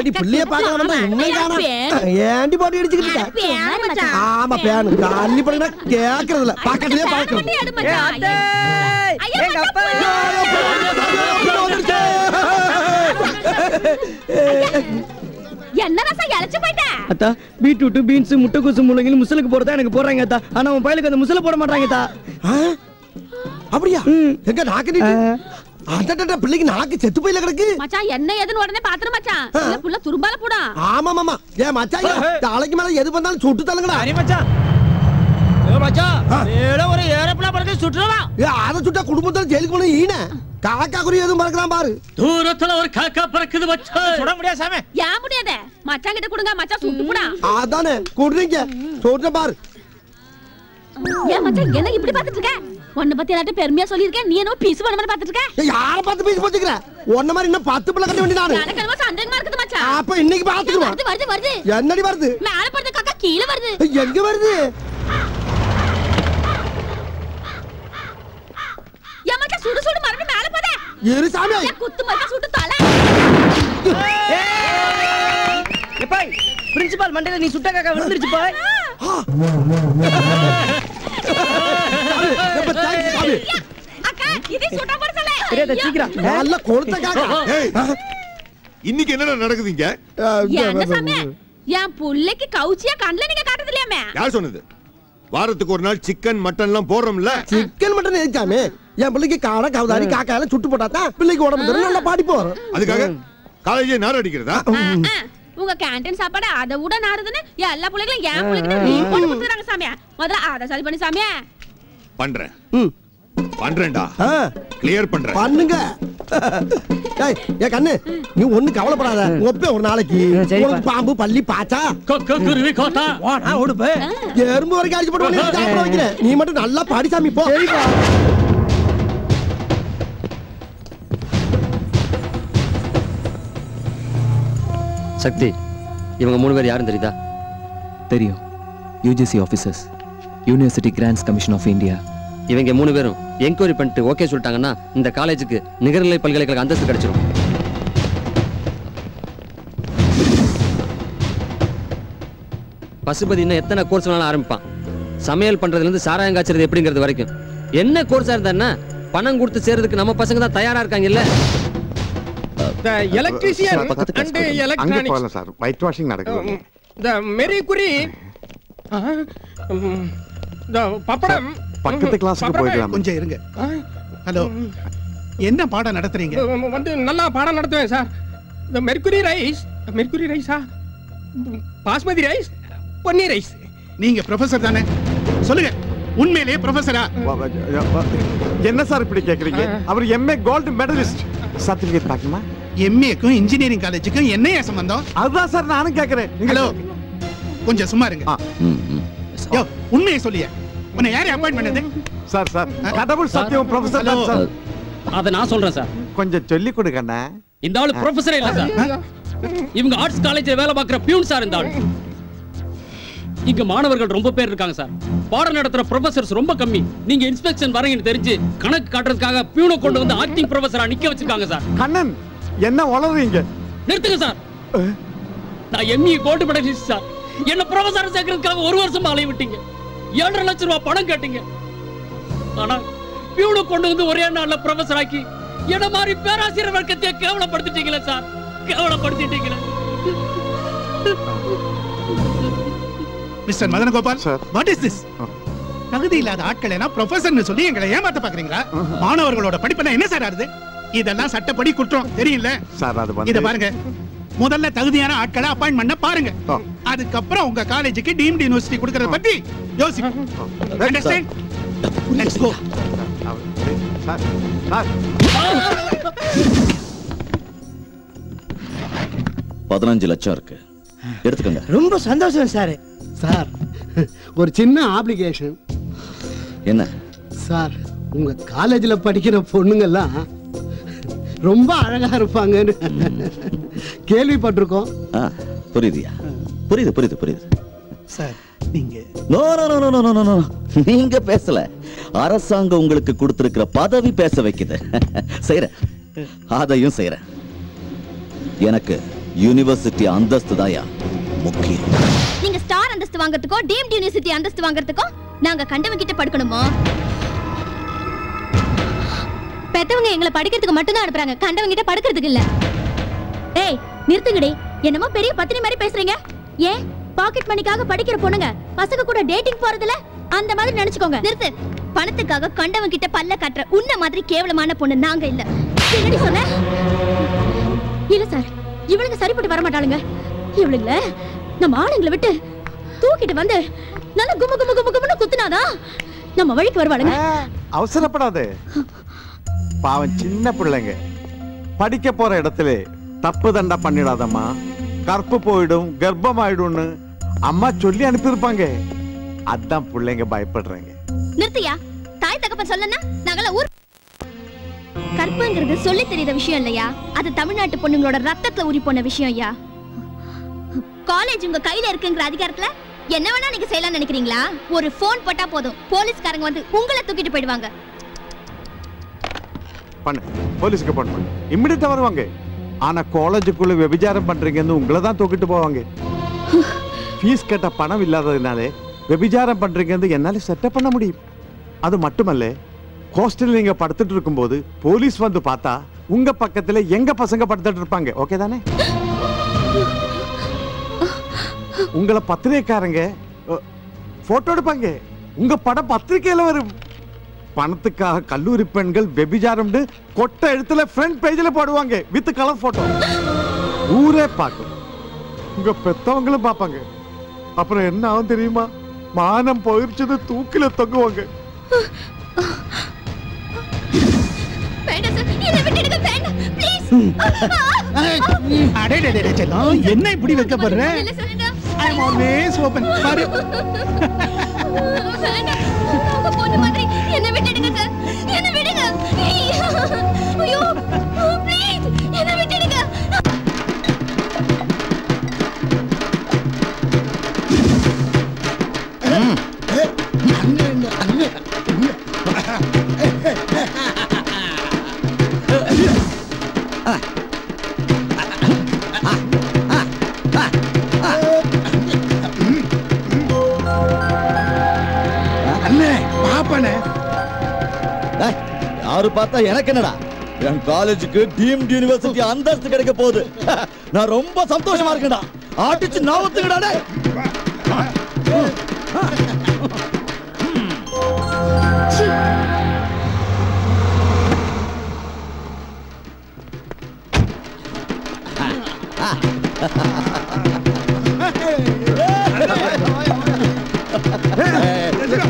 புள்ளிய பார்க்கலாமா இன்னும் காணோம். ஏண்டி போட்டு அடிச்சிட்டு இருக்க? ஆமா பேன் காலி பண்ணா கேக்குறதுல பக்கத்துலயே பார்க்கணும். எங்க அப்பா என்ன ரசம் இளைச்சு போயிட்ட? அத்தா பீட்ரூட் பீன்ஸ் முட்டைக்கோசு முள்ளங்கி முசலுக்கு போறதா எனக்கு போறாங்க அத்தா. ஆனா உன் பையலுக்கு அந்த முசல போட மாட்டாங்க அத்தா. அப்படியா? எங்க நாக்கு நீ அடடட பிள்ளைக்கு நாக்கு செத்து போயில கிடக்கு. மச்சான் என்ன ஏதுன்னு உடனே பாத்துரு மச்சான். இல்ல புள்ள துரும்பால போடா. ஆமா மாமா. ஏ மச்சான் தலைக்கு மேல எது பண்ணாலும் சுட்டு தள்ளுங்கடா. சரி மச்சான். ஏ மச்சான் ஏல ஒரு ஏரோப்ளேன் பறந்து சுட்டுறவா. ஏ அத சுட்டா குடும்பத்துல ஜெயிலுக்கு போன ஈனே. காக்கா குறி எதுவும் பறக்கலாம் பாரு. தூரத்துல ஒரு காக்கா பறக்குது மச்சான். சுட முடியாது சாமி. ஏன் முடியாத? மச்சான் கிட்ட கொடுங்க மச்சான் சுட்டு போடா. அதானே குடுறீங்க. சொல்ற பாரு. ஏன் மச்சான் என்ன இப்படி பாத்துட்டு இருக்க? உன்னை பத்தி எல்லாரும் பெருமையா சொல்லிருக்கேன். நீ என்ன பீஸ் பண்ண மாதிரி பாத்துட்டு இருக்க? யார பார்த்து பீஸ் போச்சுக்கற? உன்ன மாதிரி இன்னும் 10 பிள்ளை கட்ட வேண்டிய நானு. எனக்கு என்னமோ சந்தேகமா இருக்குது மச்சான். அப்ப இன்னைக்கு பாத்துக்குறோம். வருது. என்னடி வருது? மேல படுற காக்கா கீழ வருது. எங்க வருது? ஏன் மச்சான் சுடு மறுபடியும் மேல போதே. இரு சாமி. குத்து மச்சான் சுட்டு தலை. ஏய் பிரின்சிபால் மண்டையில நீ சுட்ட காக்கா விழுந்துருச்சு பாய். அக்கா இதே சுட்ட பரசல. தெரியாத சீக்கிரம். நல்ல கொளுத்த காக்கா. ஏய் இன்னைக்கு என்ன நடக்குதுங்க? என்ன சாமி? என் புள்ளைக்கு கவுச்சியா கண்ணுல நீங்க காட்டுது இல்லையாமே? யார் சொன்னது? வாரத்துக்கு ஒரு நாள் சிக்கன் மட்டன் எல்லாம் போறோம்ல. Chicken mutton எதுக்காமே? என் பிள்ளைக்கு காடை கவுதாரி காக்கா எல்லாம் சுட்டு போட்டாதான் பிள்ளைக்கு உடம்பு தரும் நல்லா பாடி போறோம். அதுக்காக காலேஜே நார் அடிக்கிறதா? உங்க கேண்டீன் சாப்பாடு அதை விட நாறுதுன்னு எல்லா பிள்ளைகளும் என் பிள்ளைகிட்ட மீன் போட்டு கொடுத்துறாங்க சாமியா. முதல்ல அதை சரி பண்ணி சாமியா. பண்றேன்டா. கிளியர் பண்றேன். பண்ணுங்க. ஏய் ஏ கண்ணு நீ ஒண்ணு கவலைப்படாத. ஒப்பே ஒரு நாளைக்கு உனக்கு பாம்பு பல்லி பாச்சா கொக்க குருவி கோத்தா வாடா ஓடுபே. எறும்பு வரைக்கும் அடிச்சு போட்டு உன்னை சாப்பிட வைக்கிறேன். நீ மட்டும் நல்லா பாடி சாமி போ. சரிப்பா. சக்தி இவங்க 3 பேர் யாரும் தெரியுதா? தெரியும். UGC officers, university grants commission of India. இவங்க 3 பேரும் என்கொயரி பண்ணிட்டு ஓகே சொல்லிட்டாங்கன்னா இந்த காலேஜுக்கு நிகர்நிலை பல்கலைக்கழக அந்தஸ்து கிடைச்சிடும். பசுபதி இன்னும் எத்தனை கோர்ஸ் வேணாலும் ஆரம்பிப்பான். சமையல் பண்றதுல இருந்து சாராயம் காய்ச்சறது எப்படிங்கிறது வரைக்கும் என்ன கோர்ஸா இருந்தா பணம் கொடுத்து சேர்றதுக்கு நம்ம பசங்க தான் தயாரா இருக்காங்க இல்ல? The electrician and electronics. அங்க போலாம் சார். ஒயிட் வாஷிங் நடக்குது. The Mary Curie. The pappadam. பக்கத்து கிளாஸ்க்கு போயிடலாம். கொஞ்சம் இருங்க. ஹலோ. என்ன பாடம் நடத்துறீங்க? வந்து நல்லா பாடம் நடத்துவேன் sir. The mercury rice. Mercury rice ஆ? Basmati rice, paneer rice. நீங்க ப்ரொஃபசர் தானே? சொல்லுங்க. உண்மையிலேயே ப்ரொஃபசரா? என்ன சார் இப்படி கேக்குறீங்க? அவர் எம்ஏ கோல்ட் மெடலிஸ்ட். சர்டிபிகேட் பாக்கணுமா? எம்ஏக்கும் இன்ஜினியரிங் காலேஜுக்கும் என்ன சம்பந்தம்? அதுதான் சார் நானும் கேக்குறேன். ஹலோ கொஞ்சம் சும்மா இருங்க. யோ உண்மையை சொல்லியா? உன்னை யாரை அப்பாயிண்ட் பண்ணது? சார் கடவுள் சத்தியம் ப்ரொஃபசர் தான் சார். அத நான் சொல்றேன் சார். கொஞ்சம் சொல்லி கொடுங்கண்ணா. இந்த ஆளு ப்ரொஃபசரே இல்ல சார். இவங்க ஆர்ட்ஸ் காலேஜ்ல வேலை பார்க்குற பியூன் சார் இந்த ஆளு. இங்க மாணவர்கள் ரொம்ப பேர் இருக்காங்க சார். பாடம் நடத்துற ப்ரொஃபசர்ஸ் ரொம்ப கம்மி. நீங்க இன்ஸ்பெக்ஷன் வரீங்கன்னு தெரிஞ்சு கணக்கு காட்டுறதுக்காக பியூனை கொண்டு வந்து ஆக்டிங் ப்ரொஃபசரா நிக்க வச்சிருக்காங்க சார். கண்ணன் என்ன வளருவீங்க? நிறுத்துங்க சார். நான் எம்இ கோல்ட் மெடலிஸ்ட் சார். என்ன ப்ரொஃபசர் சேர்க்கறதுக்காக 1 வருஷம் அலைய விட்டீங்க. 7.5 லட்சம் ரூபாய் பணம் கேட்டீங்க. ஆனா பியூனை கொண்டு வந்து ஒரே நாள்ல ப்ரொஃபசர் ஆக்கி என்ன மாதிரி பேராசிரியர் வர்க்கத்தை கேவலப்படுத்திட்டீங்களே சார். கேவலப்படுத்திட்டீங்களே. Mister Madana Gopal, what is this? தகுதி இல்லாத ஆட்கள் எல்லாம் ப்ரொஃபசர்னு சொல்லி எங்களை ஏமாத்த பாக்குறீங்களா? மாணவர்களோட படிப்புனா என்ன சார் ஆறுது? இதெல்லாம் சட்டப்படி குற்றம் தெரியல சார். இத பாருங்க, முதல்ல தகுதியான ஆட்களை அப்பாயிண்ட் பண்ண பாருங்க. அதுக்கப்புறம் உங்க காலேஜுக்கு டீம்டு யூனிவர்சிட்டி கொடுக்கறத பத்தி யோசிப்போம். அண்டர்ஸ்டாண்ட்? Let's go. சார் 15 லட்சம் இருக்கு, எடுத்துக்கங்க. ரொம்ப சந்தோஷம் சார். சார் ஒரு சின்ன ஆப்ளிகேஷன். என்ன சார், உங்க காலேஜ்ல படிக்கிற பொண்ணுங்கெல்லாம் ரொம்ப அழகா இருப்பாங்கன்னு கேள்விப்பட்டிருக்கோம். புரியுதுயா? புரியுது புரியுது புரியுது சார். நீங்க no no no no no no நீங்க பேசல, அரசாங்கம் உங்களுக்கு கொடுத்திருக்கிற பதவி பேச வைக்குது. செய்யறேன், அதையும் செய்யறேன். எனக்கு யூனிவர்சிட்டி அந்தஸ்து தாயா முக்கியம். நீங்க ஸ்டார் அந்தஸ்து வாங்குறதுக்கோ டீம்ட் யூனிவர்சிட்டி அந்தஸ்து வாங்குறதுக்கோ நாங்க கண்டவங்க கிட்ட படுக்கணுமா? பெத்தவங்க எங்களை படிக்கிறதுக்கு மட்டும் தான் அனுப்புறாங்க, கண்டவங்க கிட்ட படுக்கிறதுக்கு இல்ல. ஏய் நிறுத்துங்கடி, என்னமோ பெரிய பத்தினி மாதிரி பேசுறீங்க. ஏன் பாக்கெட் மணிக்காக படிக்கிற பொண்ணுங்க பசங்க கூட டேட்டிங் போறதுல அந்த மாதிரி நினைச்சுக்கோங்க. நிறுத்து. பணத்துக்காக கண்டவங்க கிட்ட பல்ல காட்டுற உன்ன மாதிரி கேவலமான பொண்ணு நாங்க இல்ல. என்னடி சொன்ன? இல்ல சார், இவளுங்க சரிப்பட்டு வர மாட்டாளுங்க. இவளுங்கள நம்ம ஆளுங்களை விட்டு தூக்கிட்டு வந்து நல்ல கும கும கும குமன்னு குத்துனாதான் நம்ம வழிக்கு வருவாளுங்க. அவசரப்படாதே, பாவம் சின்ன பிள்ளைங்க. படிக்க போற இடத்துல தப்பு தண்டா பண்ணிடாதம்மா, கற்பு போயிடும் கர்ப்பமாயிடும்னு அம்மா சொல்லி அனுப்பியிருப்பாங்க. அதான் பிள்ளைங்க பயப்படுறாங்க. நிறுத்தியா, தாய் தகப்பன் சொல்லனா நாங்கள ஊர். கற்புங்கிறது சொல்லி தெரியாத விஷயம் இல்லையா, அது தமிழ்நாட்டு பொண்ணுங்களோட ரத்தத்துல ஊறி போன விஷயம் ஐயா. காலேஜ் உங்க கையில இருக்குங்கிற அதிகாரத்துல என்ன வேணா நீங்க செய்யலாம் நினைக்கிறீங்களா? ஒரு போன் போட்டா போதும், போலீஸ்காரங்க வந்து உங்களை தூக்கிட்டு போயிடுவாங்க. பண்ணு, போலீஸ்க்கு போன் பண்ணு, இமிடியேட்டா வருவாங்க. ஆனா காலேஜுக்குள்ள விபச்சாரம் பண்றீங்கன்னு உங்களை தான் தூக்கிட்டு போவாங்க. ஃபீஸ் கட்ட பணம் இல்லாததுனாலே விபச்சாரம் பண்றீங்கன்னு என்னால செட்டப் பண்ண முடியும். அது மட்டுமல்ல, ஹாஸ்டல்ல நீங்க படுத்துட்டு இருக்கும்போது போலீஸ் வந்து பார்த்தா உங்க பக்கத்துல எங்க பசங்க படுத்துட்டு இருப்பாங்க. ஓகே தானே? உங்களை பத்திரிகைக்காரங்க போட்டோ எடுப்பாங்க, உங்க படம் பத்திரிகையில வரும். பணத்துக்காக கல்லூரி பெண்கள் வெபிச்சாரம்னு கொட்ட எழுத்துல ஃப்ரண்ட் பேஜ்ல போடுவாங்க வித் கலர் போட்டோ. ஊரே பார்க்கும், உங்க பெத்தவங்களும் பார்ப்பாங்க. அப்புறம் என்ன ஆகும் தெரியுமா? மானம் போயிருச்சது தூக்கில தொங்குவாங்க. என்ன இப்படி வைக்கப்படுற? I am always open. பாரு. பொண்ணு மாதிரி என்ன விட்டுடுங்க சார், என்ன விடுங்க. ஐயோ ப்ளீஸ் என்ன விட்டுடுங்க. யாரு பார்த்தா எனக்கு என்னடா, என் காலேஜுக்கு டீம்ட் யூனிவர்சிட்டி அந்தஸ்து கிடைக்க போகுது. நான் ரொம்ப சந்தோஷமா இருக்கேன்டா. ஆட்டிச்சு நாவத்துக்கடா.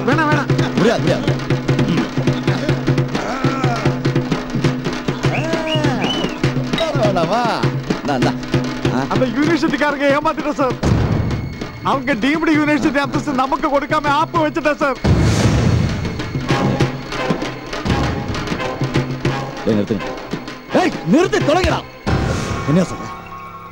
வேணாம் வேணாம், முடியாது முடியாது. அந்த யூனிவர்சிட்டிக்காரங்க ஏமாத்திட்டோம் சார். அவங்க டீம்டு யூனிவர்சிட்டி அந்தஸ்து நமக்கு கொடுக்காம ஆப்பு வச்சுட்டேன் சார். நிறுத்தி தொலைங்கடா. என்ன சொல்ற?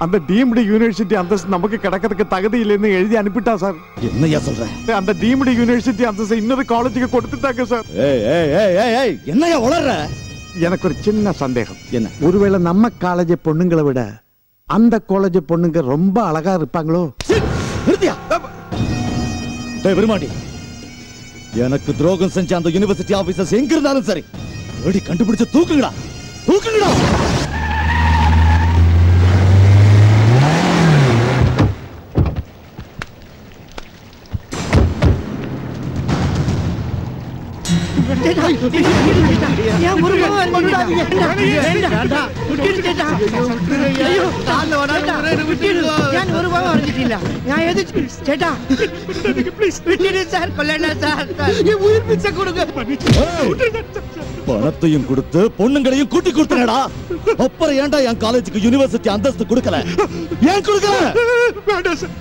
அந்த டீம்டு யூனிவர்சிட்டி அந்தஸ்து நமக்கு கிடைக்கிறதுக்கு தகுதி இல்லைன்னு எழுதி அனுப்பிட்டா சார். என்னையா சொல்ற? அந்த டீம்டு யூனிவர்சிட்டி அந்தஸ்து இன்னொரு காலேஜுக்கு கொடுத்துட்டாங்க சார். என்னையா உளற? எனக்கு ஒரு சின்ன சந்தேகம். என்ன? ஒருவேளை நம்ம காலேஜ் பொண்ணுங்களை விட அந்த காலேஜ் பொண்ணுங்க ரொம்ப அழகா இருப்பாங்களோ? விரும்பாண்டி, எனக்கு துரோகம் செஞ்ச அந்த யூனிவர்சிட்டி ஆபீசர்ஸ் எங்க இருந்தாலும் சரி, ஓடி கண்டுபிடிச்சு தூக்குங்கடா, தூக்குங்கடா. பணத்தையும் கொடுத்து பொண்ணுங்களையும் கூட்டி கொடுத்தனடா. அப்புறம் ஏன்டா என் காலேஜுக்கு யூனிவர்சிட்டி அந்தஸ்து கொடுக்கல? ஏன் கொடுக்கல? வேண்டாம் சார்,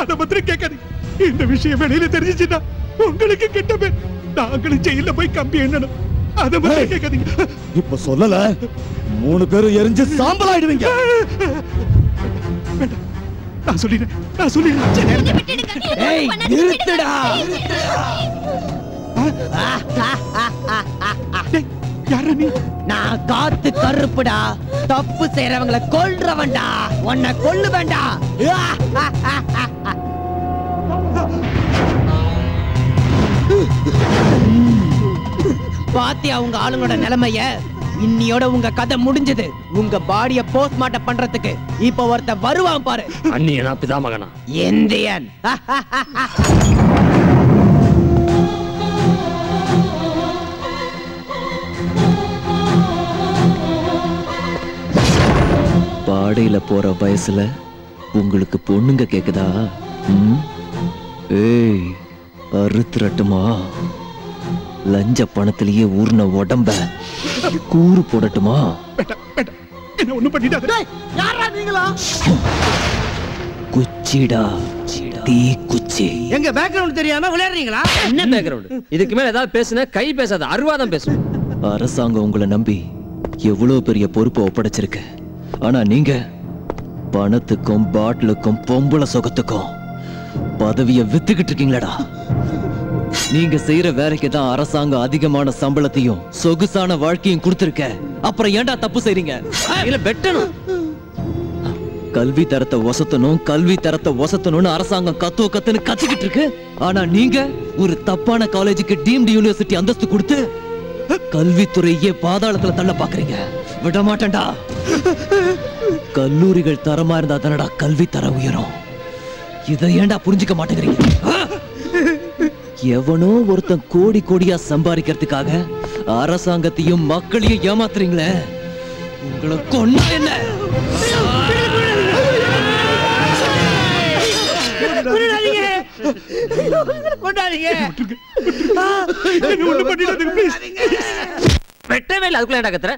அத பத்தி கேட்காதீங்க. இந்த விஷயம் வெளியில தெரிஞ்சிச்சுன்னா உங்களுக்கு கெட்ட பேர். நாங்களும் ஜெயில போய் கம்பி எண்ணணும். அத பத்தி கேட்காதீங்க. இப்ப சொல்லல, 3 பேரும் எரிஞ்சு சாம்பல் ஆயிடுவீங்க. வேண்டாம், நான் சொல்லிடுறேன். நிறுத்துடா. யாரா நீ? நான் காத்து கருப்புடா, தப்பு செய்யறவங்களை கொல்றவன்டா, உன்னை கொல்லுவேன்டா. பாத்தியா உங்க ஆளுங்களோட நிலைமைய? இன்னியோட உங்க கதை முடிஞ்சது. உங்க பாடிய போஸ்ட்மார்ட்டம் பண்றதுக்கு இப்ப ஒருத்த வருவான் பாரு. அண்ணியனா பிதாமகனா இந்தியன். பாடையில போற வயசுல உங்களுக்கு பொண்ணுங்க கேக்குதா? ஏய், அறுத்துறட்டுமா? லஞ்ச பணத்திலேயே ஊர்ன உடம்ப கூறு போடட்டுமா? என்ன ஒண்ணு பண்ணிடாத. யாரா நீங்களா? குச்சிடா, தீ குச்சி. எங்க பேக்ரவுண்ட் தெரியாம விளையாடுறீங்களா? என்ன பேக்ரவுண்ட்? இதுக்கு மேல ஏதாவது பேசுனா கை பேசாத, அருவாதான் பேசும். அரசாங்கம் உங்களை நம்பி எவ்வளவு பெரிய பொறுப்பை ஒப்படைச்சிருக்கு. ஆனா நீங்க பணத்துக்கும் பாட்டிலுக்கும் பொம்பளை சுகத்துக்கும் பதவியை வித்துக்கிட்டு இருக்கீங்களடா. நீங்க செய்யற வேலைக்கு தான் அரசாங்கம் அதிகமான சம்பளத்தையும் சொகுசான வாழ்க்கையும் கொடுத்திருக்க. அப்புறம் ஏன்டா தப்பு செய்றீங்க? இல்ல வெட்டணும். கல்வி தரத்தை ஒசத்தணும்னு அரசாங்கம் கத்துன்னு கத்திக்கிட்டு இருக்கு. ஆனா நீங்க ஒரு தப்பான காலேஜுக்கு டீம்டு யூனிவர்சிட்டி அந்தஸ்து கொடுத்து கல்வித்துறையே பாதாளத்துல தள்ள பாக்குறீங்க. விட மாட்டேன்டா. கல்லூரிகள் தரமா இருந்தா தானடா கல்வி தரம் உயரும். இதை ஏன்டா புரிஞ்சுக்க மாட்டேங்கிறீங்க? எவனோ ஒருத்தன் கோடி கோடியா சம்பாதிக்கிறதுக்காக அரசாங்கத்தையும் மக்களையும் ஏமாத்துறீங்களே, உங்களை கொன்னா என்ன? வெட்டவே இல்லை, அதுக்குள்ள ஏன்டா கத்துற?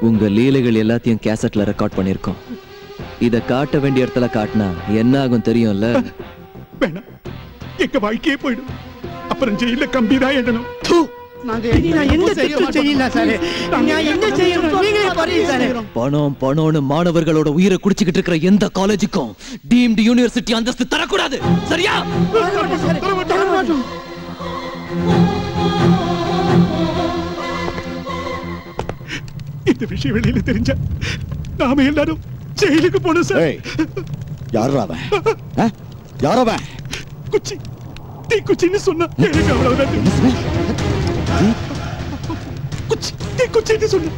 உங்க லீலைகள் எல்லாத்தையும் கேசட்ல ரெக்கார்ட் பண்ணிருக்கோம். இத காட்ட வேண்டிய இடத்துல காட்டினா என்ன ஆகும் தெரியும்ல? வேணாம், எங்க வாழ்க்கையே போயிடும். அப்புறம் ஜெயில கம்பிதான் எண்ணணும். பணம் பணம்னு மாணவர்களோட உயிரை குடிச்சுக்கிட்டு இருக்கிற எந்த காலேஜுக்கும் டீம்டு யூனிவர்சிட்டி அந்தஸ்து தரக்கூடாது. சரியா? இந்த விஷயம் வெளியில தெரிஞ்சா நாம எல்லாரும் ஜெயிலுக்கு போனோம் சார். யாரவன்? குச்சி, தீ குச்சின்னு சொன்னா எனக்கு அவ்வளவுதான். குச்சி, தீ குச்சின்னு சொன்ன.